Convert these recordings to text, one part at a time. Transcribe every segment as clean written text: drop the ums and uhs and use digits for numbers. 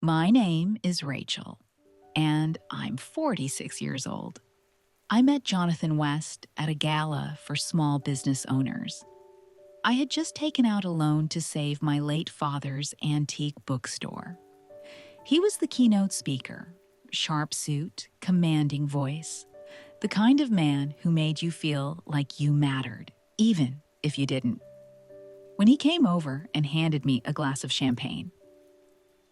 My name is Rachel, and I'm 46 years old. I met Jonathan West at a gala for small business owners. I had just taken out a loan to save my late father's antique bookstore. He was the keynote speaker, sharp suit, commanding voice, the kind of man who made you feel like you mattered, even if you didn't. When he came over and handed me a glass of champagne,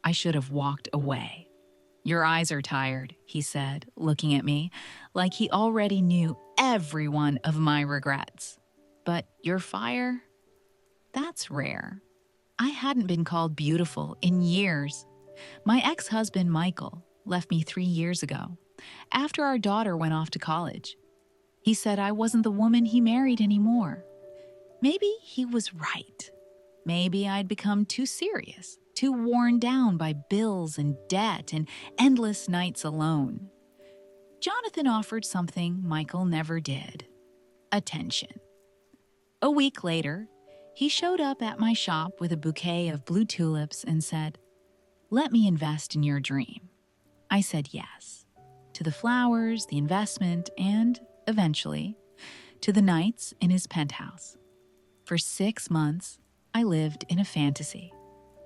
I should have walked away. "Your eyes are tired," he said, looking at me like he already knew every one of my regrets. "But your fire? That's rare." I hadn't been called beautiful in years. My ex-husband, Michael, left me 3 years ago, after our daughter went off to college. He said I wasn't the woman he married anymore. Maybe he was right. Maybe I'd become too serious, too worn down by bills and debt and endless nights alone. Jonathan offered something Michael never did: attention. A week later, he showed up at my shop with a bouquet of blue tulips and said, "Let me invest in your dream." I said yes, to the flowers, the investment, and, eventually, to the nights in his penthouse. For 6 months, I lived in a fantasy.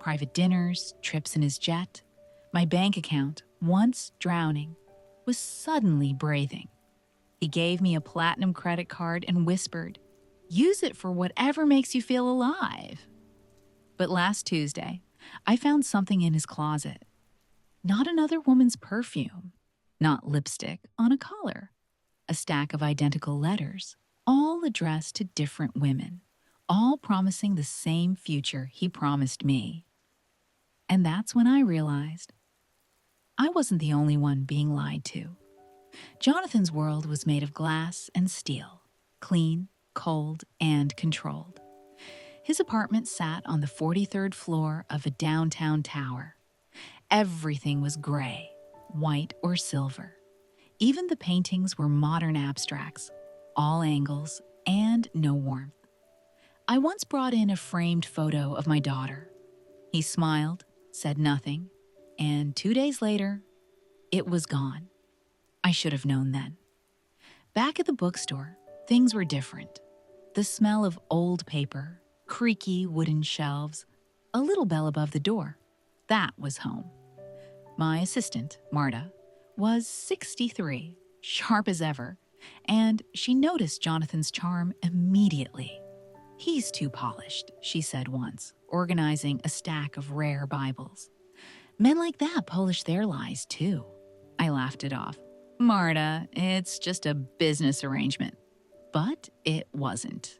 Private dinners, trips in his jet. My bank account, once drowning, was suddenly breathing. He gave me a platinum credit card and whispered, "Use it for whatever makes you feel alive." But last Tuesday, I found something in his closet. Not another woman's perfume, not lipstick on a collar. A stack of identical letters, all addressed to different women, all promising the same future he promised me. And that's when I realized I wasn't the only one being lied to. Jonathan's world was made of glass and steel, clean, cold, and controlled. His apartment sat on the 43rd floor of a downtown tower. Everything was gray, white, or silver. Even the paintings were modern abstracts, all angles and no warmth. I once brought in a framed photo of my daughter. He smiled, said nothing, and 2 days later, it was gone. I should have known then. Back at the bookstore, things were different. The smell of old paper, creaky wooden shelves, a little bell above the door. That was home. My assistant, Marta, was 63, sharp as ever, and she noticed Jonathan's charm immediately. "He's too polished," she said once, organizing a stack of rare Bibles. "Men like that polish their lies, too." I laughed it off. "Marta, it's just a business arrangement." But it wasn't.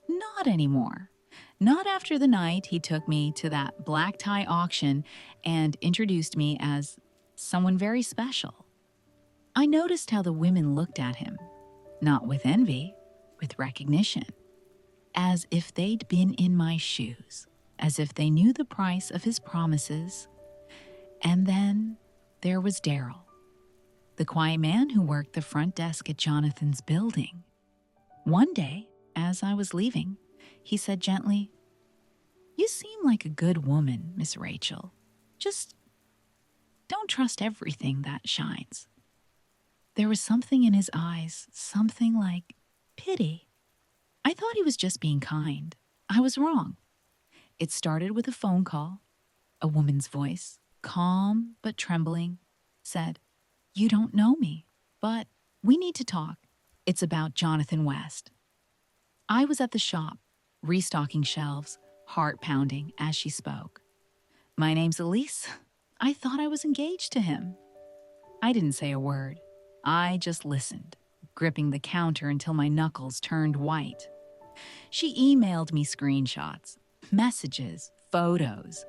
Not anymore. Not after the night he took me to that black tie auction and introduced me as someone very special. I noticed how the women looked at him, not with envy, with recognition, as if they'd been in my shoes, as if they knew the price of his promises. And then there was Daryl, the quiet man who worked the front desk at Jonathan's building. One day, as I was leaving, he said gently, "You seem like a good woman, Miss Rachel. Just don't trust everything that shines." There was something in his eyes, something like pity. I thought he was just being kind. I was wrong. It started with a phone call. A woman's voice, calm but trembling, said, "You don't know me, but we need to talk. It's about Jonathan West." I was at the shop, restocking shelves, heart pounding as she spoke. "My name's Elise. I thought I was engaged to him." I didn't say a word. I just listened, gripping the counter until my knuckles turned white. She emailed me screenshots, messages, photos,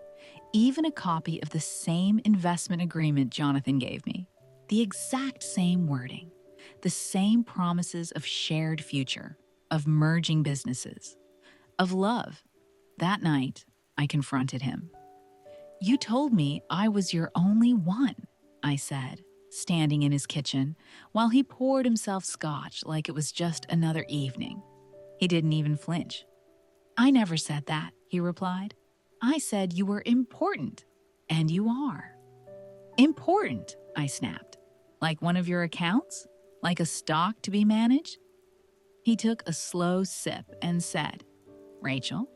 even a copy of the same investment agreement Jonathan gave me. The exact same wording, the same promises of shared future, of merging businesses, of love. That night, I confronted him. "You told me I was your only one," I said, standing in his kitchen while he poured himself scotch like it was just another evening. He didn't even flinch. "I never said that," he replied. "I said you were important, and you are." Important, I snapped. Like one of your accounts? Like a stock to be managed? He took a slow sip and said, Rachel,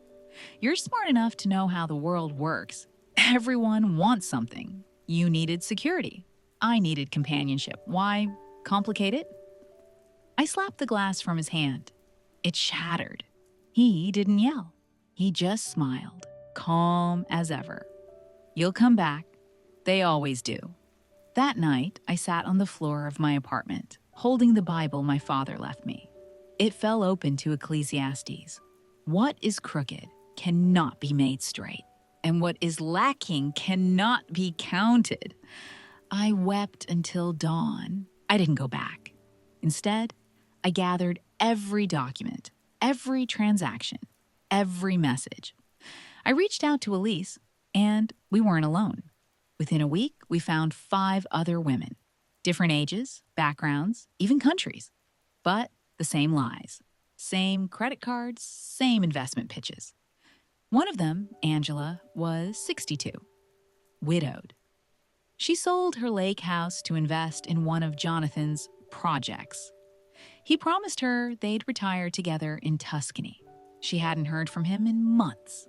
you're smart enough to know how the world works. Everyone wants something. You needed security. I needed companionship. Why complicate it? I slapped the glass from his hand. It shattered. He didn't yell. He just smiled, calm as ever. You'll come back. They always do. That night, I sat on the floor of my apartment, holding the Bible my father left me. It fell open to Ecclesiastes. What is crooked cannot be made straight, and what is lacking cannot be counted. I wept until dawn. I didn't go back. Instead, I gathered every document, every transaction, every message. I reached out to Elise, and we weren't alone. Within a week, we found 5 other women, different ages, backgrounds, even countries, but the same lies, same credit cards, same investment pitches. One of them, Angela, was 62, widowed. She sold her lake house to invest in one of Jonathan's projects. He promised her they'd retire together in Tuscany. She hadn't heard from him in months.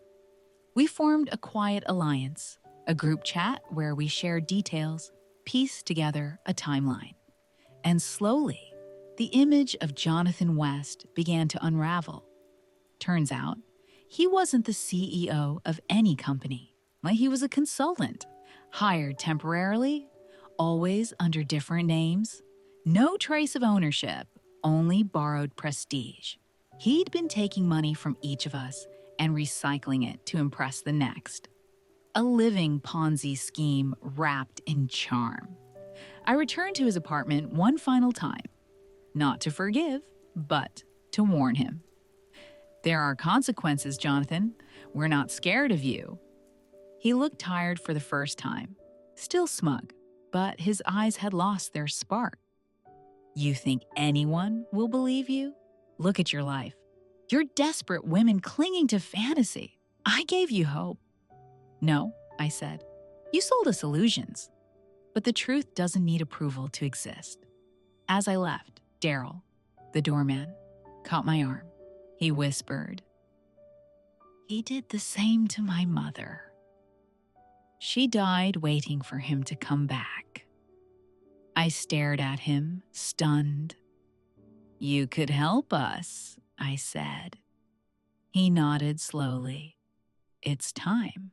We formed a quiet alliance, a group chat where we shared details, pieced together a timeline. And slowly, the image of Jonathan West began to unravel. Turns out, he wasn't the CEO of any company. He was a consultant, hired temporarily, always under different names. No trace of ownership, only borrowed prestige. He'd been taking money from each of us and recycling it to impress the next. A living Ponzi scheme wrapped in charm. I returned to his apartment one final time, not to forgive, but to warn him. There are consequences, Jonathan. We're not scared of you. He looked tired for the first time, still smug, but his eyes had lost their spark. You think anyone will believe you? Look at your life. You're desperate women clinging to fantasy. I gave you hope. No, I said. You sold us illusions. But the truth doesn't need approval to exist. As I left, Daryl, the doorman, caught my arm. He whispered, he did the same to my mother. She died waiting for him to come back. I stared at him, stunned. You could help us, I said. He nodded slowly. It's time.